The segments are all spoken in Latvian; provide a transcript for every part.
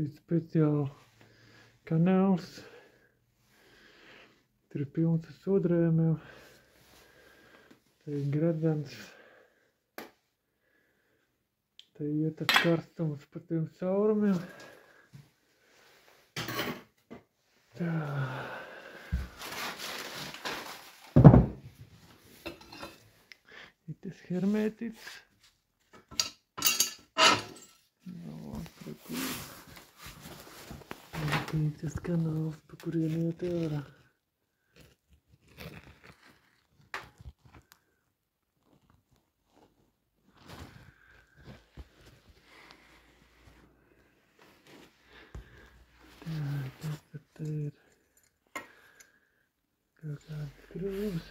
ir speciāli kanāls. Tur ir pilns ar sodrēmiem. Te ir gredzens. Te iet ar karstums pa tiem caurumiem. Tā. Ir tas hermētics. Tas kanāls, pa kurien iet ārā. Tā, kas tad te ir? Kaut kādas krūves.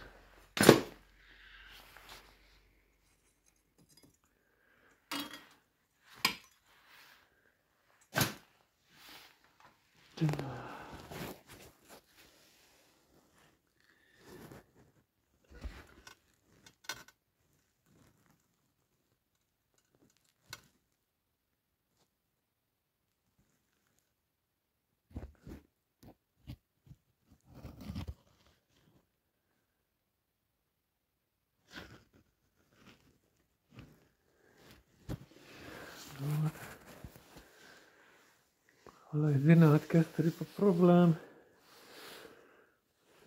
Lai zinātu, kas tur ir pa problēmu,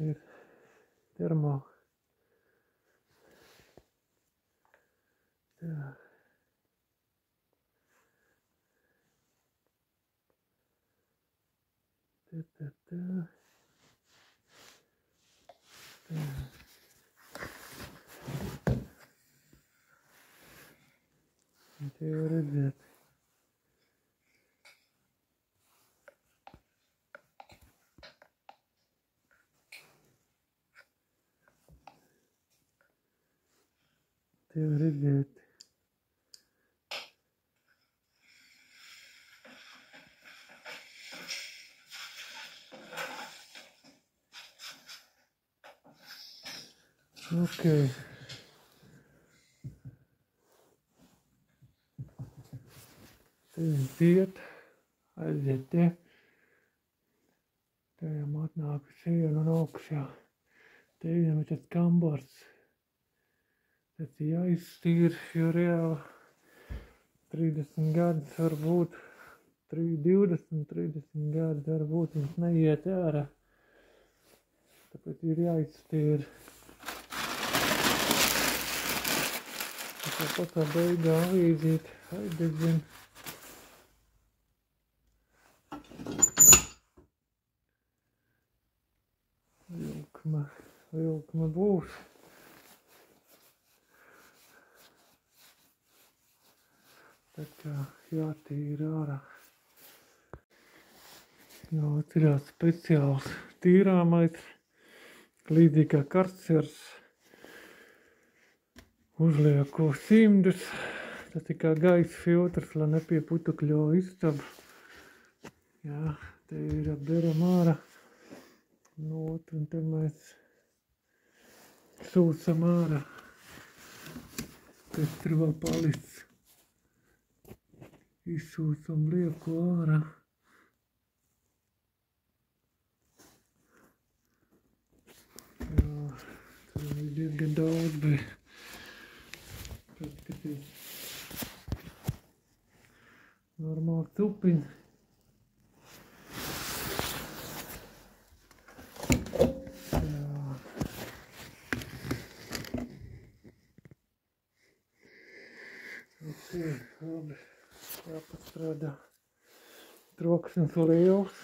ir termo. Tā. Tā. Tā. Un te jau redzēt. Te jau redzēt. Okay. Te viņš iet, aiziet te. Te jau atnāk siena un augšā. Te viņam ir tāds kambars. Tas ir jāizstīr, jo reāli 30 gadus varbūt, 20-30 gadus varbūt viņš neiet ārā. Tāpēc ir jāizstīr. Tāpat tā beigā avīzīt, aizdedzina. Vilkma būs. Tā kā jātīra ārā. Jāatcerās speciāls tīrāmais, līdzīgi kā karsters. Uzlieku simdus, tas ir kā gaisa filtrs, lai nepieputukļo istabu. Jā, te ir apberam ārā. Un te mēs sūsam ārā. Pēc tur vēl palicis. Izsūsam lieku ārā. Jā, tur ir diezgan daudz, bet paskatīs. Normāli tupiņi. Labi, jāpastrādā. Troksnis liels.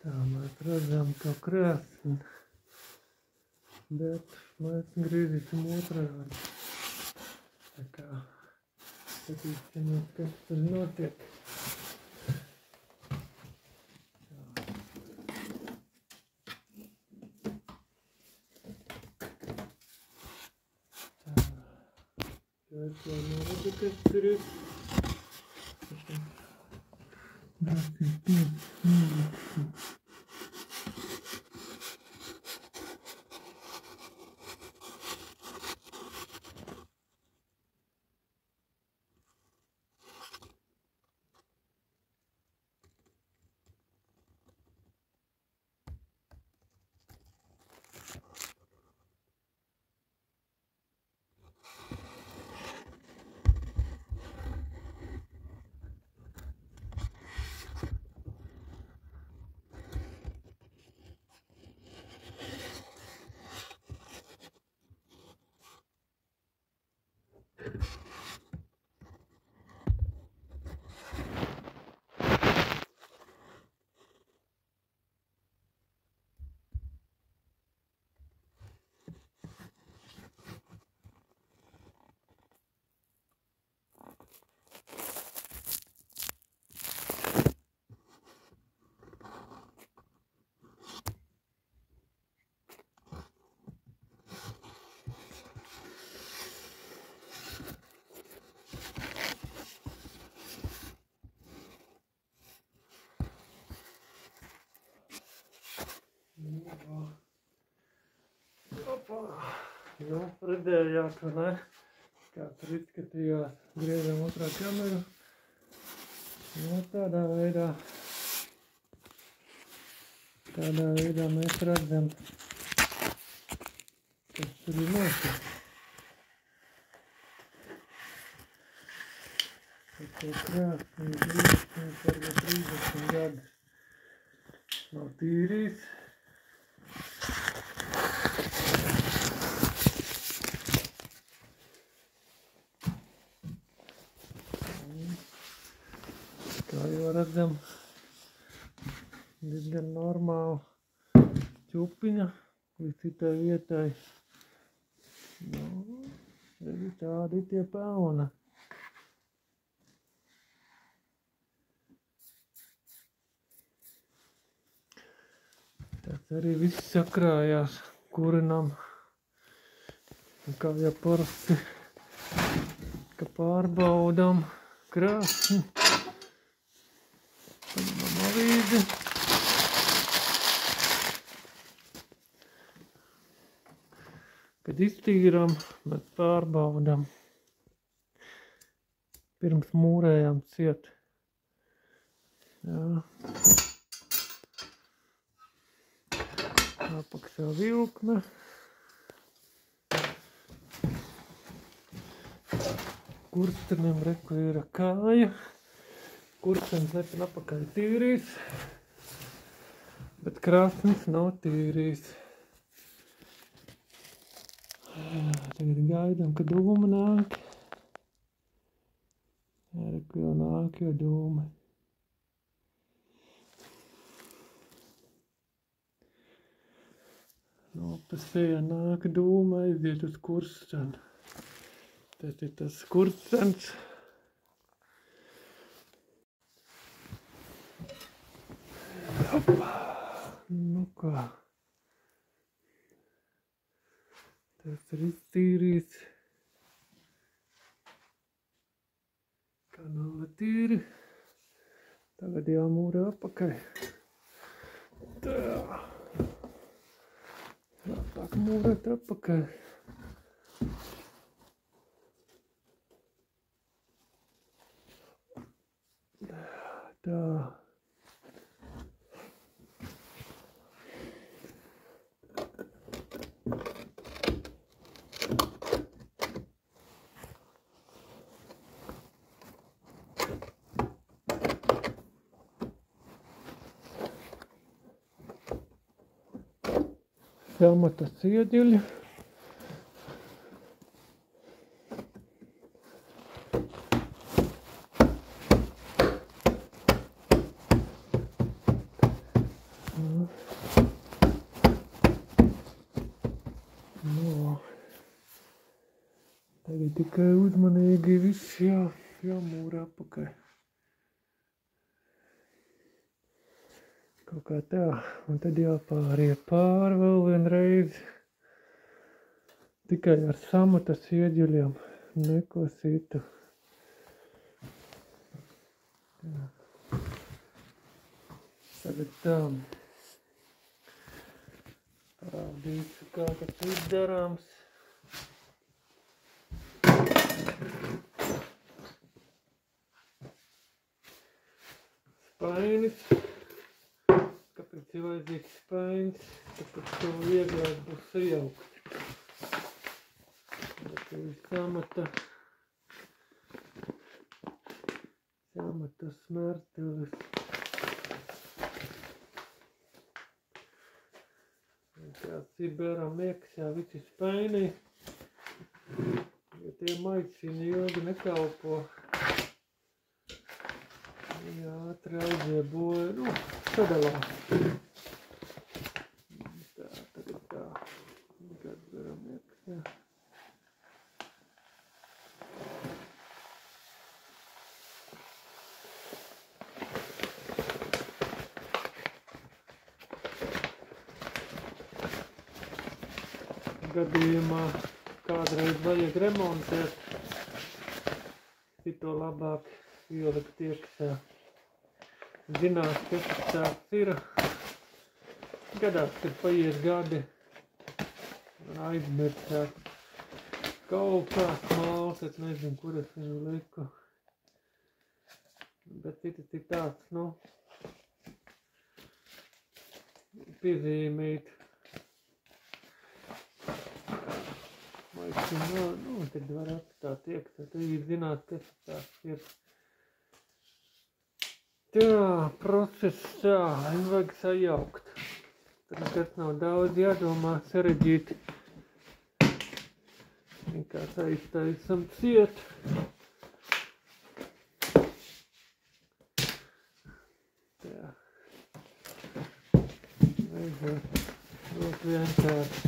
Tā mēs redzam to krēslu, bet mēs griezīsim otrādi. Tā kā skatīsimies, kas tur notiek. Es jau neredzu, kas tur ir. Nu, redzējāt, vai ne? Kā tur izskatījās, griezam otrā kameru. Nu, tādā veidā mēs redzam, kas tur ir noticis. To krāsni grīznis varbūt 30 gadus nav tīrījis. Kā jau redzam, diezgan normāla čupiņa visi tai vietai. Nu, redzi, tādi tie pelna. Tas arī viss sakrājās kurinam. Kā jau parasti, ka pārbaudam krāsni. Paņemam avīzi. Kad iztīram, mēs pārbaudam. Pirms mūrējam ciet. Jā. Apakšā vilkme. Kurstenim reku ir kāja. Kurstenis nepin apakaļ tīrīs, bet krāsnis nav tīrīs. Tagad gaidām, ka dūma nāk. Jā, reku jau nāk, jo dūma. No pasēja nāk dūma, aiziet uz kursteni. Tas ir tas kurstenis. Nu kā, tas ir iztīrīts, kanāli tīri, tagad jāmūra apakaļ. Tā, jātāk mūrēt apakaļ. Tā. Jāmata sieģeļi. No. Tagad tikai uzmanīgi viss jāmūra apakaļ. Kaut kā tā. Un tad jāpāriet pāri vēl vienreiz. Tikai ar samatas ieģeļiem. Neko citu. Tagad tā. Parādīšu, kā tas ir darāms. Spainis. Kāpēc ir vajadzīgs spainis? Tāpēc to vieglāk būs sajaukt. Tā ir samata smērtelis. Kāds ir bērām iekšā visi spaini. Ja tie maicini ilgi nekalpo. Jā, ātri aiziet boja, sadalās. Tā, tagad tā. Kāds bērām iekšā. Gadījumā kādreiz vajag remontēt, šito labāk ielikt iekšā. Zinās, kas tāds ir. Gadās, kad paies gadi un aizmirsās. Kaut kāds māls, es nezinu, kur es viņu liku. Bet citas ir tāds, piezīmīt. Tad var atstāt iekšā, tad ir zināt, kas tāds ir. Tā, process tā, vajag sajaukt. Tad nekas nav daudz jādomā, sarežģīti. Vienkārši aiztaisam ciet. Tā. Vajadzētu ļoti vienkārši.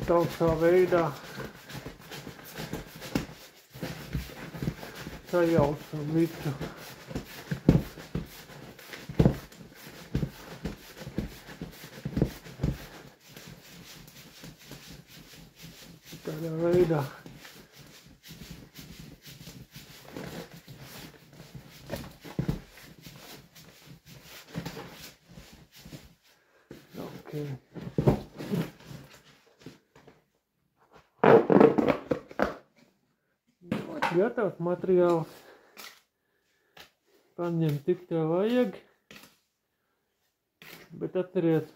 Tausā veidā sajaucam visu. Tādā veidā. Okay. Gatavs materiāls. Paņem tik tev vajag. Bet atceries,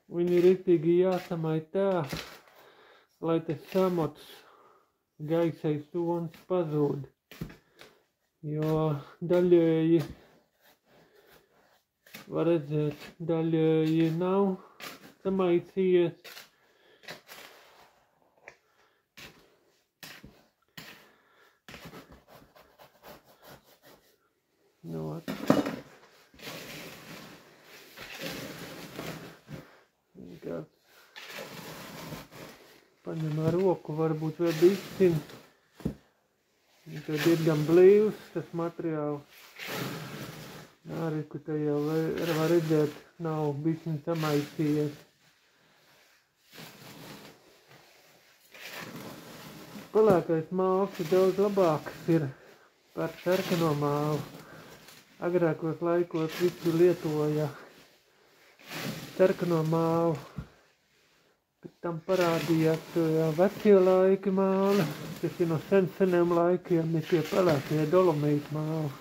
viņi riktīgi jāsamai tā, lai tas samots gaisais tons pazūd. Jo daļēji, var redzēt, daļēji nav samaicījies. Paņem ar roku, varbūt vēl bišķiņ. Tad ir gan blīvs tas materiāls. Arī, ka te jau var redzēt, nav bišķiņ samaisījies. Pelēkais māls ir daudz labāks ir par sarkano mālu. Agrākos laikos visi lietoja sarkano mālu. Pēc tam parādījās vecie laiki māli, kas ir no seniem laikiem, ir tie pelēkie dolomīti māli.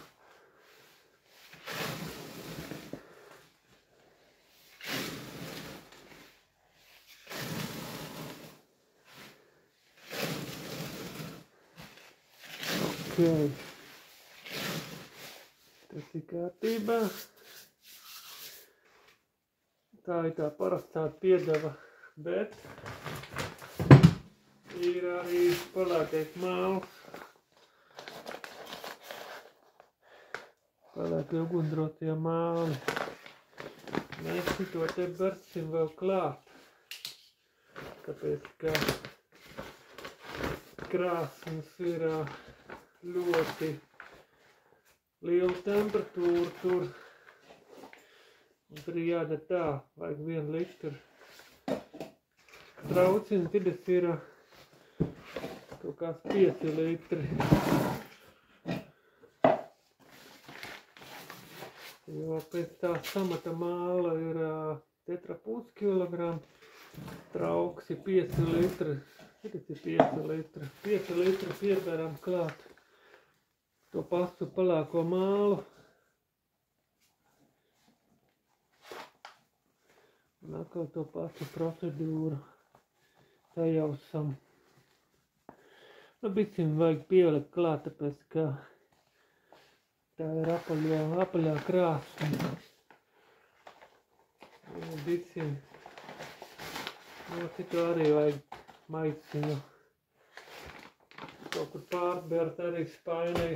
Okay. Tas ir kārtībā. Tā ir tā parastā piedeva, bet ir arī pelēkais māls. pelēkie ugundrotie māli. Mēs šito te bersim vēl klāt, tāpēc, ka krāsums ir ļoti liela temperatūra tur. Un tur ir jādara tā, vajag 1 litru. Trauciņi tidas ir kaut kāds 5 litri. Jo pēc tā samata māla ir 4,5 kilogramu, trauks ir 5 litri. Tidas ir 5 litri. 5 litri pieberam klāt to pašu pelēko mālu. Un atkal to pašu procedūru sajausam. Nu, bišķiņ vajag pielikt klāt, tāpēc, ka tā ir apaļā krāsa. Bišķiņ, citu arī vajag maiciņu. Kaut kur pārbērt arī spainī.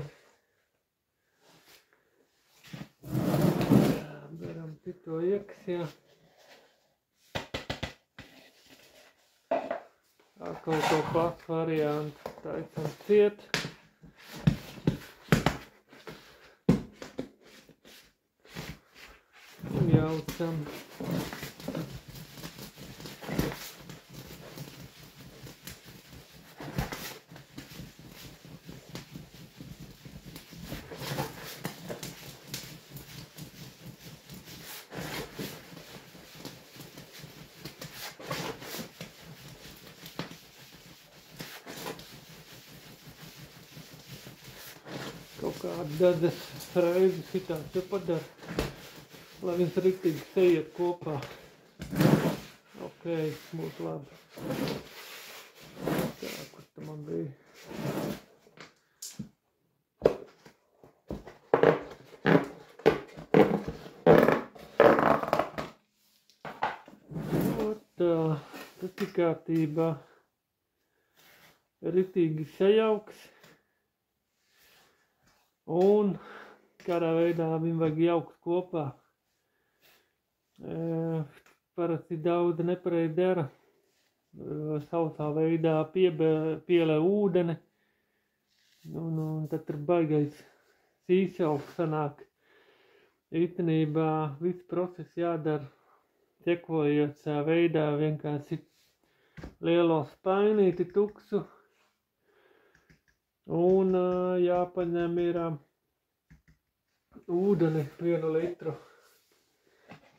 Beram cito iekšā. Atkal to pašu variantu taisam ciet. Un jaucam. Kaut kādu dažas reizes šitā te padara, lai viņas riktīgi sajiet kopā. Ok, būs labi. Tā, kur tā man bija? Tā, tas ir kārtībā. Riktīgi sajauks. Un kādā veidā viņu vajag jaukt kopā. Parasti daudz nepareizi dara. Sausā veidā pielē ūdeni. Un tad tur baigais sīšauks sanāk. Īstenībā viss process jādara sekojošā veidā, vienkārši lielo spainīti tuksu. Un jāpaņem ir ūdeni 1 litru.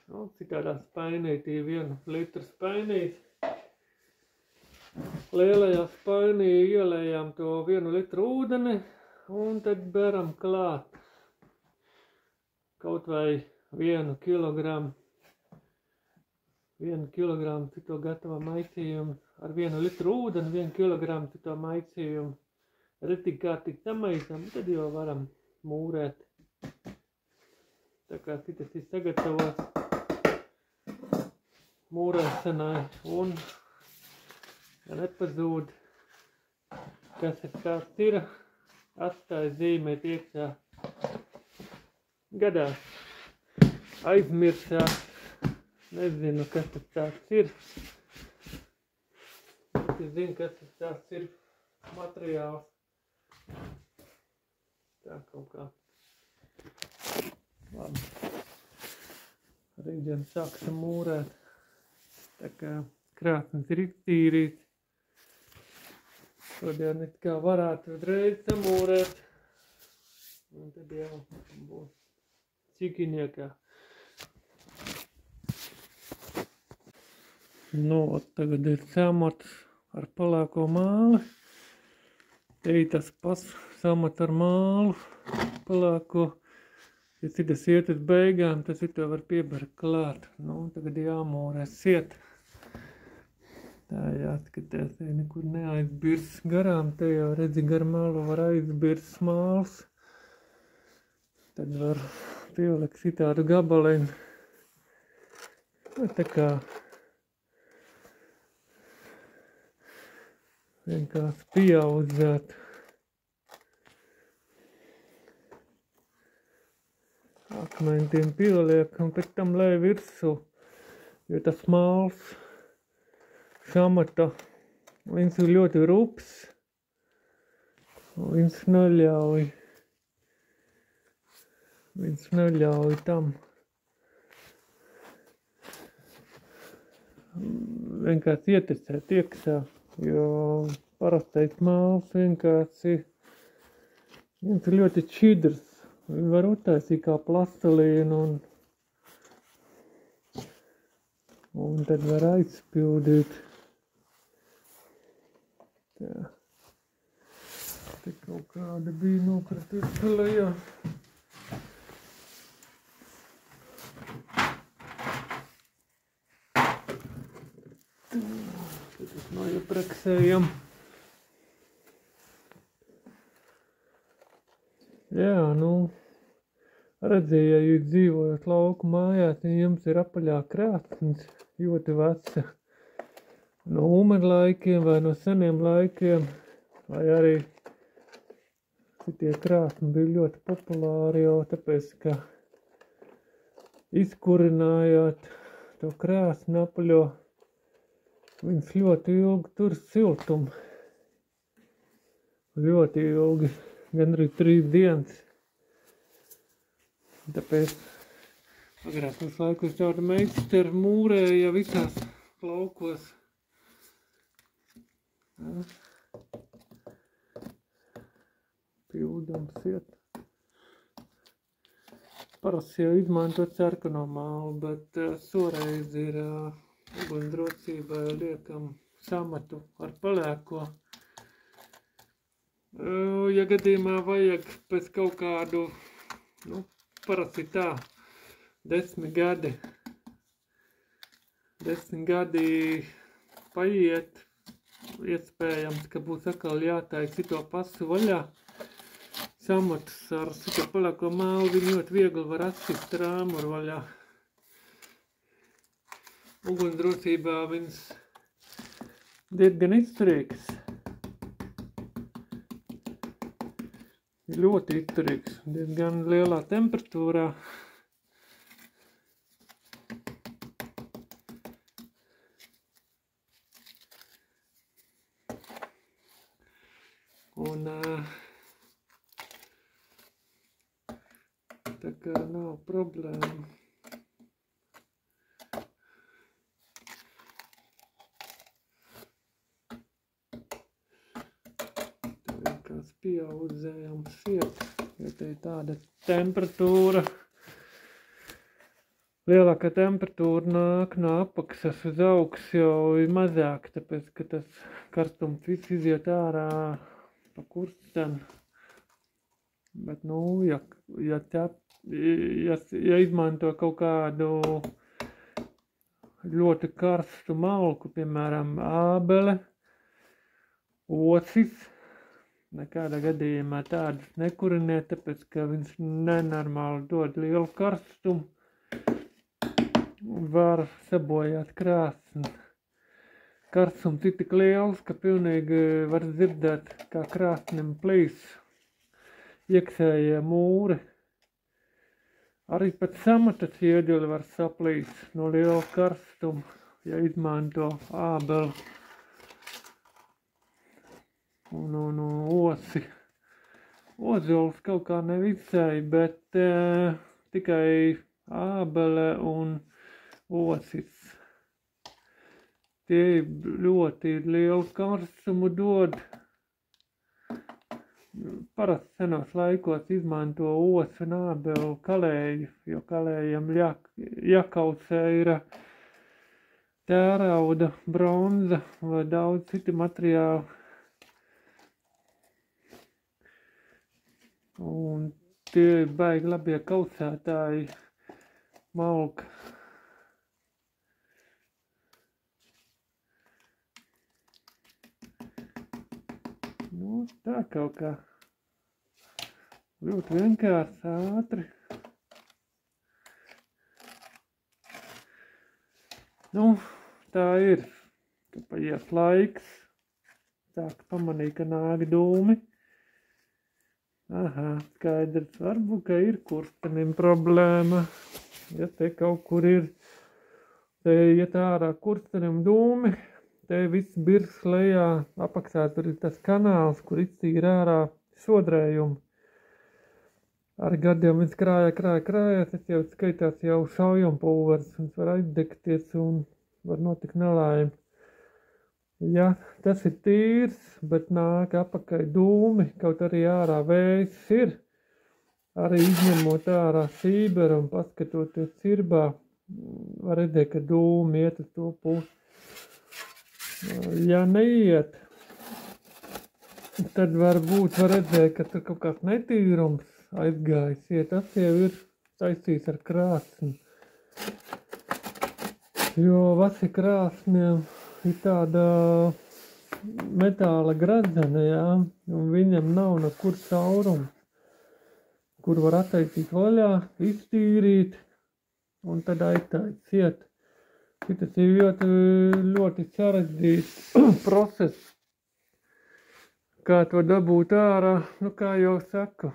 Nu, citādā spainītī 1 litru spainīti. Lielajā spainī ielējām to 1 litru ūdeni un tad beram klāt kaut vai 1 kilogramu. 1 kilogramu cito gatavā maicījumu ar 1 litru ūdeni, 1 kilogramu cito maicījumu. Ritīgi kārtīgi samaisam, tad jau varam mūrēt. Tā kā šitas ir sagatavots mūrēšanai un ja nepazūd, kas ir kāds ir, atstāja zīmēt iekšā. Gadās aizmirsās, nezinu, kas tas tāds ir. Bet es zinu, kas tas tāds ir materiāls. Tā kaut kā. Labi. Rītdien sāksim mūrēt. Tā kā krāsnes ir iztīrīts. Šodien it kā varētu uzreiz samūrēt. Un tad jau būs čikiniekā. Nu, tagad ir samats ar pelēko māli. Te ir tas pats samat ar mālu pelēko. Ja citas iet uz beigām, tas ir to var piebert klāt. Nu, tagad jāmūrē siet. Tā jāskatās, ja nekur neaizbirs garām. Te jau redzi, gar malu var aizbirs māls. Tad var pielikt citādu gabaliņu. Tā kā vienkārši pieaudzēt. akmentiem pieliek un pēc tam lej virsū, jo tas māls samata, viņš ir ļoti rups, un viņš neļauj tam vienkārši ietekmēt iekšā, jo parastais māls vienkārši viņš ir ļoti šķidrs. Viņu var uztaisīt kā plastelīnu un tad var aizpildīt. Tā. Te kaut kāda bija nokratīta lejā. Tad noiepraksējam. Jā, redzēju, ja jūs dzīvojat lauku mājās, ja jums ir apaļā krāsns, ļoti veca, no Umeru laikiem vai no seniem laikiem, vai arī šitie krāsni bija ļoti populāri jau tāpēc, ka izkurinājot to krāsni apaļo, viņš ļoti ilgi tur siltumu. Ļoti ilgi, gandrīz 3 dienas. Tāpēc agrākos laikos tāda meistara mūrēja visās laukos. Ja. Pildams iet. Parasti jau izmanto cerkano mālu, bet soreiz ir ugunsdrošībai liekam samatu ar pelēko. Ja gadījumā vajag pēc kaut kādu, parasti tā, 10 gadi paiet, iespējams, ka būs atkal jātaisa to pasu vaļā. Samatus ar šito pelēko mālu viņu ļoti viegli var atsist rāmuru vaļā. Ugunsdrošībā viņš diezgan izturīgs. Ļoti izturīgs, diezgan lielā temperatūrā. Un tā kā nav problēma. Vienkārši pieaudzējam siet, ja te ir tāda temperatūra. Lielākā temperatūra nāk no apakšas uz augšu jau ir mazāk, tāpēc, ka tas karstums viss iziet ārā pa kursteni. Bet, ja izmanto kaut kādu ļoti karstu malku, piemēram, ābele, ocis, nekādā gadījumā tādus nekuriniet, tāpēc, ka viņš nenormāli dod lielu karstumu, var sabojāt krāsni. Karstums ir tik liels, ka pilnīgi var dzirdēt, kā krāsnim plīs iekšējie mūri. Arī pat samata ķieģeli var saplīst no liela karstuma, ja izmanto ābeli un osi. Ozols kaut kā nevisai, bet tikai ābele un osis. Tie ļoti lielu karstumu dod. Parasti senos laikos izmanto osu un ābelu kalēju, jo kalējam jākaucē ir tērauda, bronza vai daudz citi materiāli. Un tie baigi labie kaucētāji malka. Tā kaut kā ļoti vienkārši, ātri. Tā ir, ka paies laiks, sāk pamanīt, ka nāk dūmi. Aha, skaidrs. Varbūt, ka ir kurstenim problēma. Ja te kaut kur ir, te iet ārā kurstenim dūmi, te viss birs lejā, apakšā tur ir tas kanāls, kur iztīra ārā sodrējumu. Ar gadiem viņš krāja, tas jau skaitās jau šaujampulvers, viņš var aizdegties un var notikt nelaime. Ja tas ir tīrs, bet nāk apakai dūmi, kaut arī ārā vējs ir, arī izņemot ārā sīberu un paskatoties sirbā, var redzēt, ka dūmi iet uz to pusi. Ja neiet, tad varbūt var redzēt, ka tur kaut kāds netīrums aizgājis, ja tas jau ir saistīts ar krāsni. Jo vasi krāsniem ir tāda metāla gradzene, jā, un viņam nav nekur cauruma, kur var attaisīt vaļā, iztīrīt, un tad aiztaisīt ciet. Šitas ir ļoti sarežģīts process, kā to dabūt ārā, nu kā jau saku,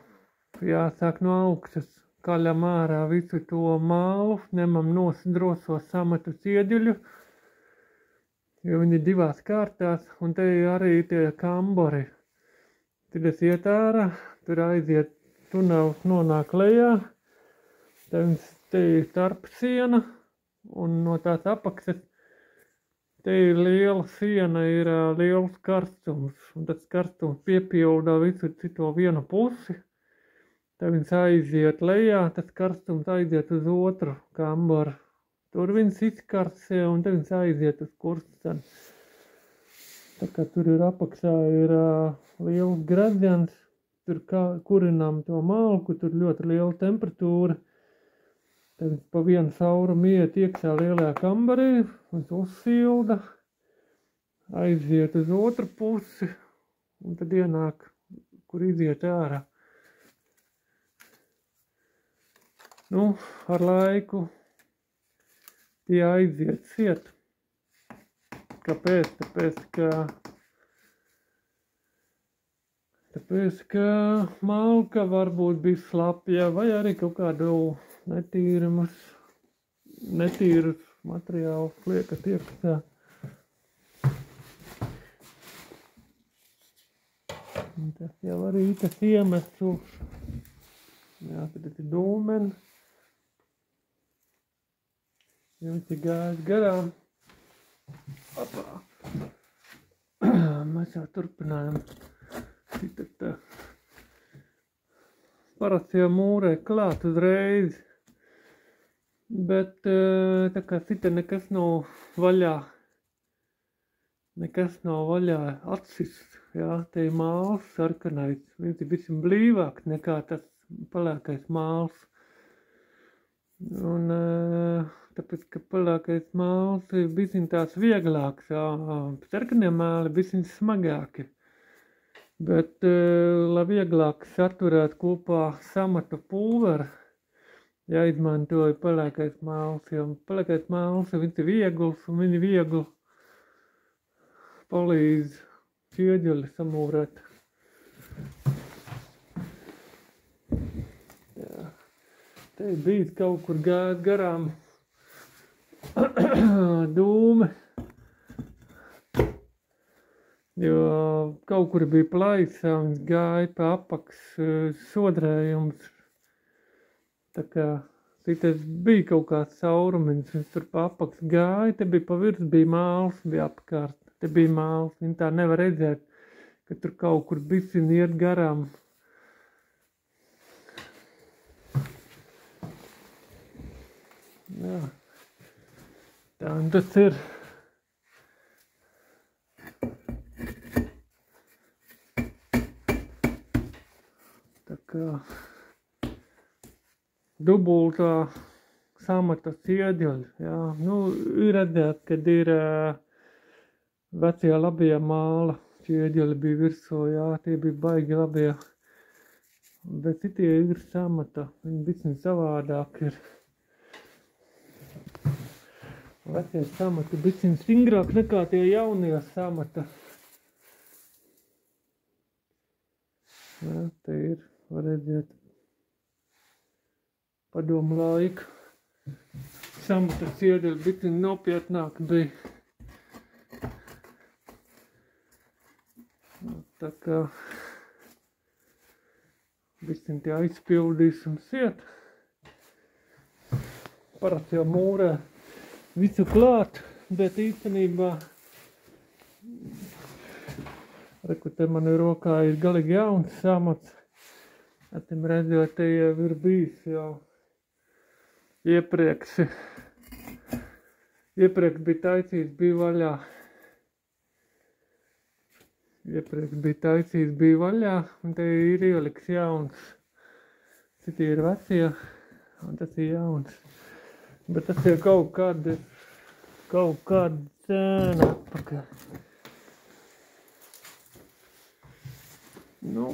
jāsāk no augšas, kaļam ārā visu to mālu, ņemam nost droso samatu ieģuļu, jo viņi ir divās kārtās, un te arī tie kambori. Tad es iet ārā, tur aiziet tunels nonāk lejā, te ir starp siena, un no tās apakšas te ir liela siena, ir liels karstums, un tas karstums piepilda visu cito vienu pusi. Tad viņš aiziet lejā, tas karstums aiziet uz otru kambaru. Tur viņš izkarsē, un tad viņš aiziet uz kursteni. Tā kā tur ir apakšā ir liels gradiens, tur kurinām to malku, tur ļoti liela temperatūra. Tad viņš pa vienu saurumu iet iekšā lielajā kambarī, viņš uzsilda, aiziet uz otru pusi, un tad ienāk, kur iziet ārā. Nu, ar laiku tie aiziet ciet. Kāpēc? Tāpēc, ka malka varbūt bija slapja, vai arī kaut kādu netīrus materiālus liekat iekšā. Un tas jau arī tas iemesls. Jā, tad ir dūmeni. Ja viņš ir gājis garām. Opā. Mēs jau turpinājam. Parasti jau mūrē klāt uzreiz. Bet tā kā sita nekas nav vaļā. Nekas nav vaļā atsists. Jā, te ir māls sarkanais. Viņš ir visam blīvāks nekā tas pelēkais māls. Un tāpēc, ka pelēkais māls ir bišķiņ tās vieglāks, sarkanie māli bišķiņ smagāki. Bet, lai vieglāk saturēt kopā samata pulveri, jāizmantoja pelēkais māls, jo pelēkais māls viņš ir viegls un viņi viegli palīdz ieģeli samūrēt. Jā. Te ir bijis kaut kur gājis garām dūme, jo kaut kur bija plaisā, viņš gāja pa apaks sodrējums. Tā kā šitas bija kaut kāds caurumins, viņš tur pa apaks gāja, te bija pa virs, bija māls, bija apkārt, te bija māls, viņi tā nevar redzēt, ka tur kaut kur bišķiņ iet garām. Jā. Tā un tas ir. Tā kā dubultā samata ieģeļi, jā. Nu, ir redzēt, kad ir vecie labie māla ieģeļi bija virsū, jā, tie bija baigi labie. Bet citie ir samata, viņi bišķiņ savādāk ir. Vecie samati bišķiņ stingrāk nekā tie jaunie samata. Jā, te ir var redzēt padomu laiku. Samata ķieģeļi bitin nopietnāk bija. Tā kā bitin tie aizpildīs un siet. Parasti jau mūrē visu klāt, bet īstenībā reku te man rokā ir galīgi jauns samats. Atim redzot, te jau ir bijis jau iepriekš bija taicīts, bija vaļā. Un te ir ieliks jauns. Citi ir vecie, un tas ir jauns. Bet tas ir kaut kāda cēna atpakaļ. Nu,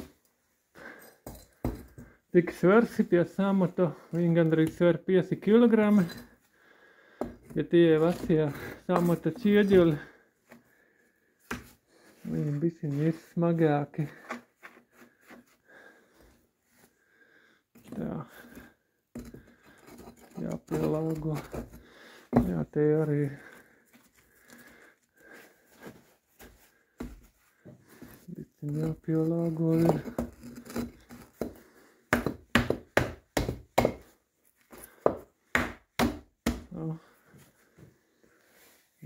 cik sversi pie samata, viņi gandrīz sver 5 kilogrami. Ja tie vecie samata ķieģeļi, viņi bišķiņ ir smagāki. Tā. Jāpielāgo. Jā, te arī bišķiņ jāpielāgo ir.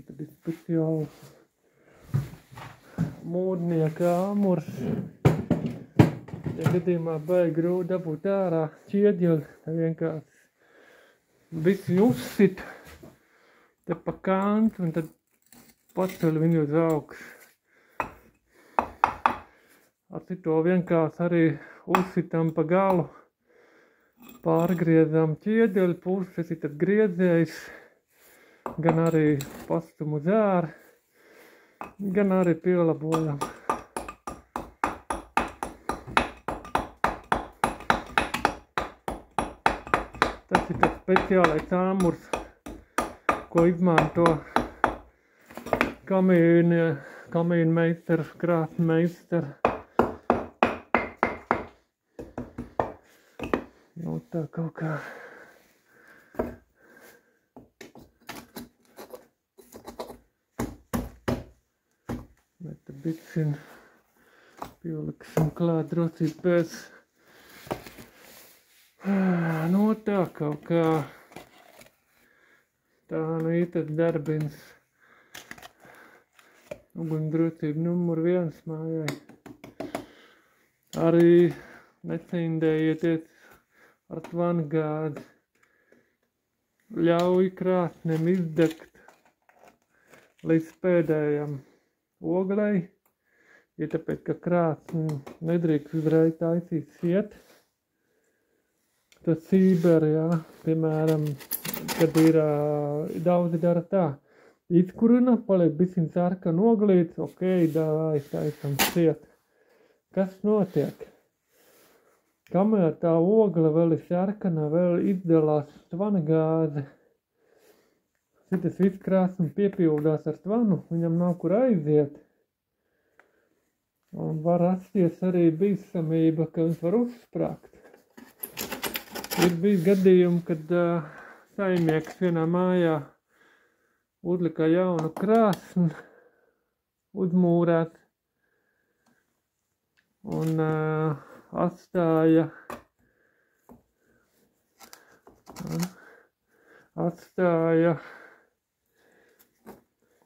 Tad ir speciāli mūrnieka āmurs. Ja gadījumā baigi grūti dabūt ārā ķieģeli, tad vienkārši visi uzsit te pa kantu un tad paceļ viņu uz augšu. Ar to vienkārši arī uzsitam pa galu, pārgriezam ķieģeli puses, ir tad griezējs, gan arī pastum uz āru, gan arī pielabojam. Tas ir tāds speciālais āmurs, ko izmanto kamīnu meistari, krāsnu meistari. Nu, tā kaut kā. Bet tad biksin pieliksim klāt drusīt pēc. Nu, tā kaut kā. Tā nu ir tas darbins. Ugunsdrošība numur 1 mājai. Arī necindējieties ar tvangādi. Ļauj krāsnem izdegt līdz pēdējam oglei. Ja tāpēc, ka krāsni nedrīkst uzreiz taisīt siet. Tas sīber, jā, piemēram, kad ir daudzi dara tā. Izkurina, paliek bišķiņ sarkana oglītes, ok, dāvāj, taisam siet. Kas notiek? Kamēr tā ogle vēl ir sarkana, vēl izdalās tvana gāze. Šitas viss krāsni piepildās ar tvanu, viņam nav kur aiziet. Un var rasties arī bīstamība, ka viņš var uzsprāgt. Ir bijis gadījumi, kad saimnieks vienā mājā uzlika jaunu krāsni, uzmūrēt un atstāja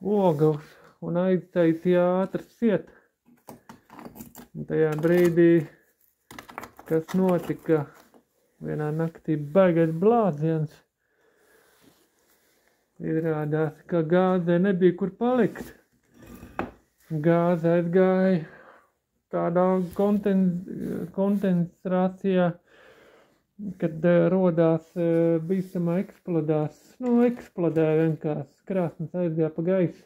ogles un aiztaisīja ātri siet. Un tajā brīdī, kas notika, vienā naktī baigais blādziens. Izrādās, ka gāzē nebija kur palikt. Gāze aizgāja tādā koncentrācijā, kad rodās bīstamā eksplodēja vienkārši. Krāsnes aizgāja pa gaisu.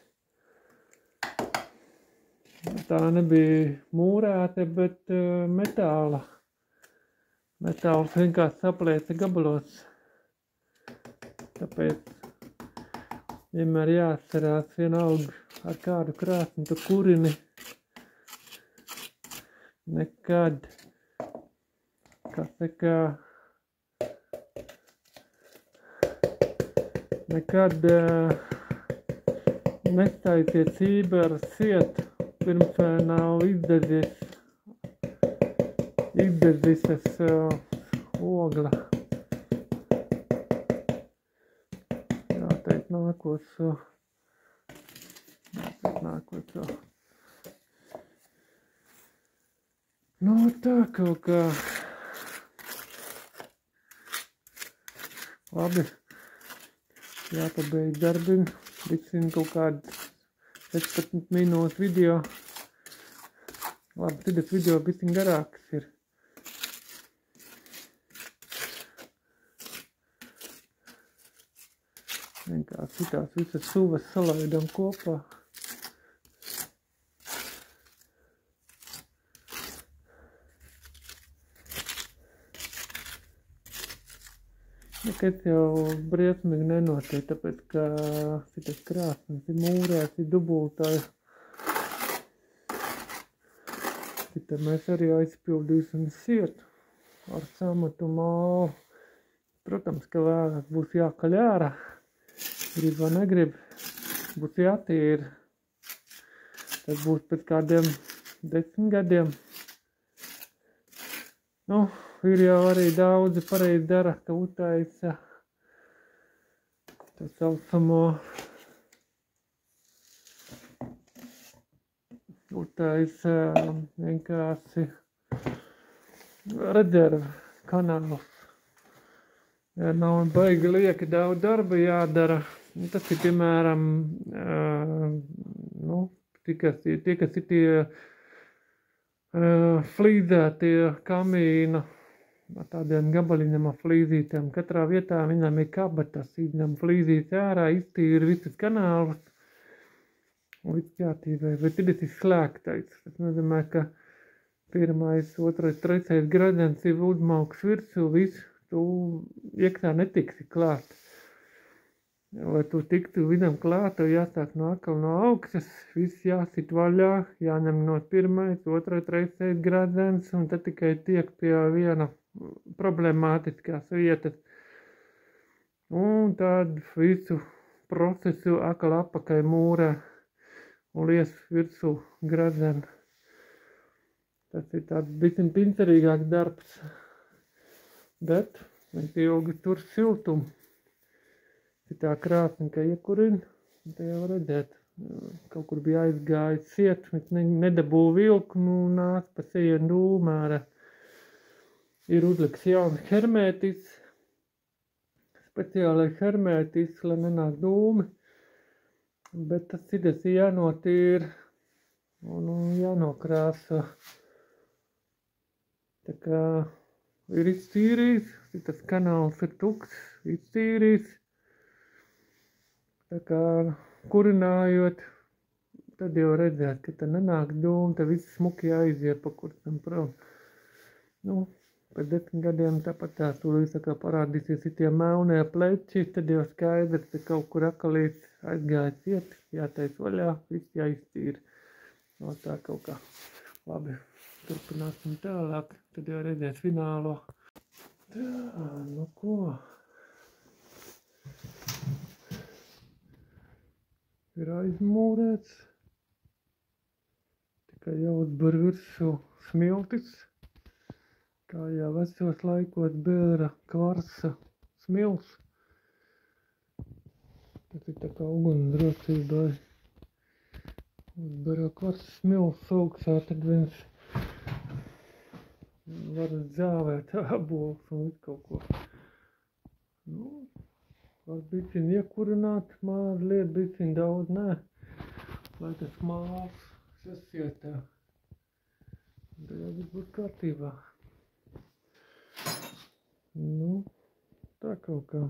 Tā nebija mūrēta, bet metāla. Metāls vienkārši saplēca gabalos. Tāpēc vienmēr jāatcerās vienalga ar kādu krāsni tu kurini. Nekad kā saka, nekad nestaisiet cīberu sietu, pirms nav izdezies ogla. Jāteikt nākošo. Nu, tā kaut kā. Labi. Jāpabeidz darbiņu. Liksim kaut kādu 15 minūtes video. Labi, tagad video bišķiņ garāks ir. Vienkārši šitās visas suvas salaidam kopā. Nekad jau briesmīgi nenotiek, tāpēc, ka šitas krāsnes ir mūrēts, ir dubultāji. Šitā mēs arī aizpildīsim sietu ar samatu mālu. Protams, ka vēlāk būs jākaļ ārā. Grib vai negrib, būs jātīra. Tas būs pēc kādiem 10 gadiem. Nu, ir jau arī daudzi pareizi dara, ka utaisa tā saucamo utaisa vienkārši rezervu kanālus. Ja nav baigi lieki daudz darba jādara, tas ir piemēram, nu, tie, kas ir tie flīzētie kamīna ar tādiem gabaliņiem ar flīzītēm. Katrā vietā viņam ir kabatas, viņam flīzītes ārā, iztīra visas kanālus un viss kārtībā. Bet tad ir slēgtais. Tas nozīmē, ka 1., 2., 3. gradiens ir uzmauks virsū, viss, tu iekšā netiksi klāt. Lai tu tiktu vidam klāt, tev jāsāk no atkal no augšas, viss jāsit vaļā, jāņem no 1., 2., 3. gradiens, un tad tikai tiek pie viena problemātiskās vietas. Un tad visu procesu atkal apakai mūrē un lies virsū gradzenu. Tas ir tāds bišķiņ pincerīgāks darbs, bet viņš ilgi tur siltumu. Tā krāsne, ka iekurina, un te jau redzēt, kaut kur bija aizgājis siet, viņš nedabū vilku, nu nāc pa sienu dūmēra. Ir uzliks jauns hermētis, speciālais hermētis, lai nenāk dūmi, bet tas citas ir jānotīra un jānokrāsa. Tā kā ir iztīrījis, tas kanāls ir tukšs, iztīrījis. Tā kā kurinājot, tad jau redzēt, ka tā nenāk dūma, tad viss smuki aiziet pa kursam prom. Nu, pēc 10 gadiem tāpat tā tūlīt tā kā parādīsies tie melnie pleči, tad jau skaidrs, ka kaut kur akalīts aizgājis iet, jātais vaļā, viss jāiztīra. No tā kaut kā. Labi, turpināsim tālāk, tad jau redzēs finālo. Tā, nu ko? Ir aizmūrēts, tikai jāuzbar virsū smiltis, kā jau vecos laikos bēra kvarsa smils. Tas ir tā kā ugunsdrošībai. Uzbara kvarsa smils augšā, tad viņš var zāvēt ābolus un visu kaut ko. Nu, var bišķiņ iekurināt, mazliet bišķiņ daudz, nē, lai tas māls sasietā. Tad jau viss būs kārtībā. Nu, tā kaut kā.